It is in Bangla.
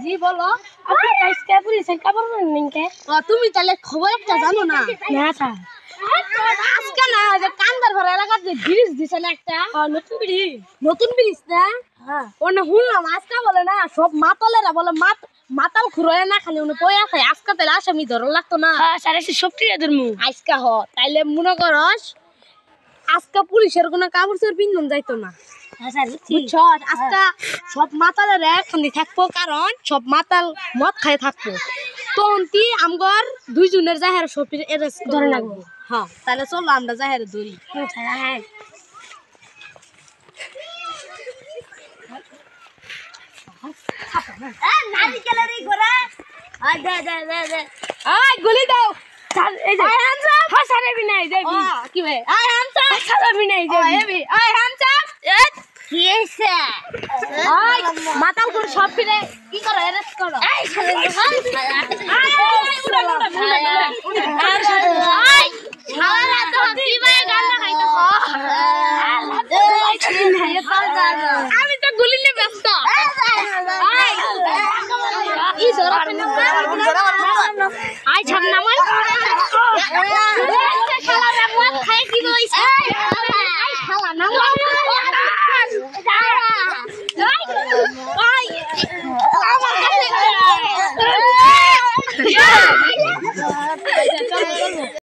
জি বলো। আপনি আজকে পুলিশের খবর নেন কে? তুমি তাহলে খবর একটা জানো না? না স্যার। আজকে না যে কান্দার ঘর এলাকার যে ব্রিজ দিছে না একটা নতুন ব্রিজ। নতুন ব্রিজ না হ্যাঁ। ওনে শুনলাম আজকে বলে না সব মাতালেরা বলে মাতাল খুঁড়ে না খালি উনি বই আছে আজকে তাহলে আসামি ধরো লাগতো না। হ্যাঁ স্যার এসে সবটিরা ধরমু। আজকে তাইলে মনে করস আজকে পুলিশের কোনো কাপড় চোর পিন্ধন যাইতো না। হ্যাঁ স্যার বুঝছো আজকে সব মাতালের একখানি থাকবো কারণ সব মাতাল মদ খাই থাকবো তখন কি আমগর দুইজনের জাহের সপির এরেস্ট ধরে রাখবো। হ্যাঁ তাহলে চলো আমরা জাহের ধরি। হ্যাঁ নারিকেলের এই ঘোড়া আয় দে দে দে দে আয় গুলি দাও স্যার এই যে আয় হামজা হ্যাঁ স্যার এবি নাই যাবি। কি ভাই আয় হামজা স্যার এবি নাই আয় যাবি। এবি আয় হামজা কি হইছে আয় মাতাল করে সব ফিরে কি করো এরেস্ট করো এই শালা আয় শালা তো কি ভাই গাল খাইতেছ আমি তো গুলি নিয়ে ব্যস্ত আয় ছাড় নামাই